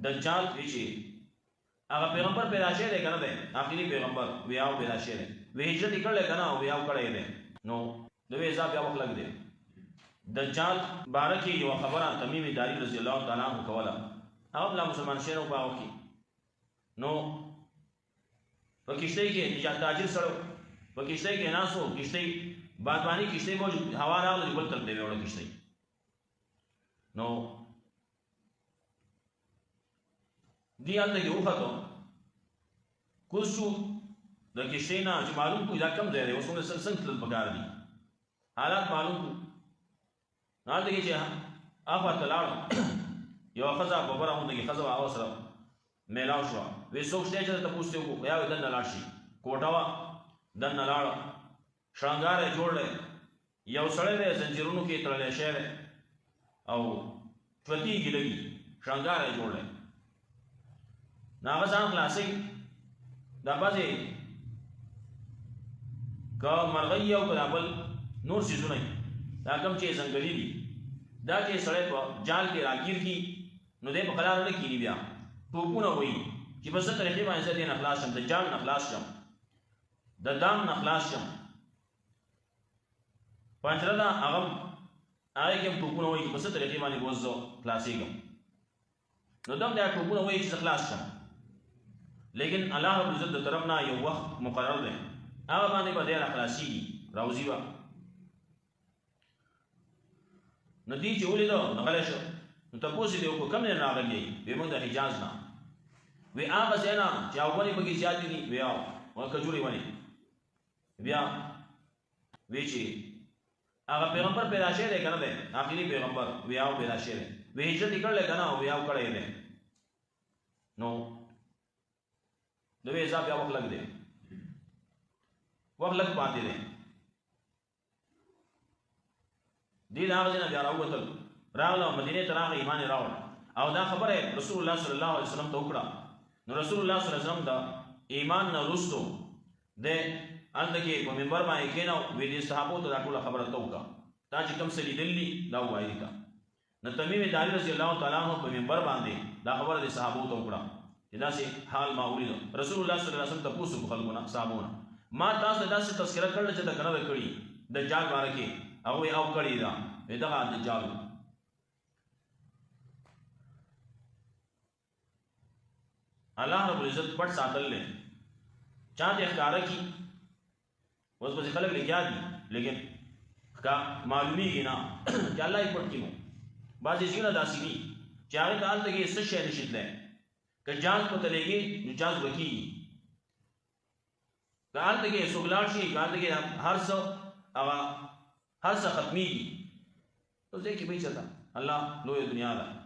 دجال ویچی هغه پیغمبر پیدا شوی دی کنه دی آخري پیغمبر ویاو پیدا شوی دی وی هجرت کړل کنه او ویاو کړی دی نو دوی حساب بیا وخت لګ دی دجال بارکی یو خبره تمیم داری رضی الله تعالی عنہ کوله هغه بلا مسلمان شنو باو کی نو پکشته کې نجات تاجر سره پکشته کې ناسو کشته بادبانی کشته موجود هوا راغلی بل تر دی وړه کشته نو دی هلته کې وختو کوشو د کشته نه چې معلوم کو دا کم ځای دی اوس موږ څنګه تل پکار دي حالات معلوم کو نه دغه چې هغه تلاړ یو خزا ببره هم دغه خزا او سره میلاو شو وې څوک چې ته پوښتنه وکړه یا دن لاړ شي کوټاوا دن لاړ شانګار جوړل یو سړی د زنجیرونو کې تړلې شعر او چوتیږي لګي شانګار جوړل ناغه ځان خلاصي دا بځي کا مرغی او بل نور سيزونه دا کوم چې څنګه دي دا چې سړی په جال کې راګیر کی نو دې په قرار نه کیږي بیا ټوپونه وایي چې په څه طریقې باندې دې نخلاص شم د جال نخلاص شم د دام نخلاص شم پنځره دا هغه کې ټوپونه وایي په څه طریقې باندې وځو خلاصېږم نو دم دا ټوپونه وایي چې خلاص شم لیکن الله رب عزت د طرف نه یو وخت مقرر دی هغه باندې به دې خلاصېږي راوځي وا ندی چې ولیدو نغلی شو نو تپوس یې وکړو کوم نه راغلی وی موږ د حجاز نه وی هغه ځای نه چې ونې پکې زیاتې دي وی او کجورې ونې بیا وی چې هغه پیغمبر پیدا شوی دی که نه دی آخري پیغمبر وی او پیدا شوی دی وی هجرت یې کړلی که نه وی او کړی دی نو د وی حساب بیا وخت لږ دی وخت لږ پاتې دی دې د هغه ځای نه بیا راووتل راغله مدینې ته راغی ایمان یې راوړ او دا خبره رسول الله صلی الله علیه وسلم ته وکړه نو رسول الله صلی الله علیه وسلم د ایمان نه وروستو د هلته کې په منبر باندې کېناو وی دې صحابو ته دا ټوله خبره ته وکړه تا چې کوم څه لیدلي دا ووایي ته نو تمیم داري رضی الله تعالی عنہ په منبر باندې دا خبره د صحابو ته وکړه چې داسې حال ما ولیدو رسول الله صلی الله علیه وسلم تپوس وکړو خلکو نه صحابو نه ما تاسو ته داسې تذکره کړله چې دا کنه کړي دجال باره کې هغوی او کړي ده وی دغه دجال الله رب العزت پټ ساتل دی چا ته ښکاره کي اوس پسې خلک لګیا دي لیکن معلومیږي نه چې الله یې پټ کړي نو بعضې ځایونه داسې دي چې هغې ته هلته کې څه شی نشي تللی که جاز پته لګي نو جاز به کېږي که هلته کې څوک لاړ شي که هلته کې هر څه هغه هر څه ختمېږي نو ځای کې به یې څه ده الله لویه دنیا ده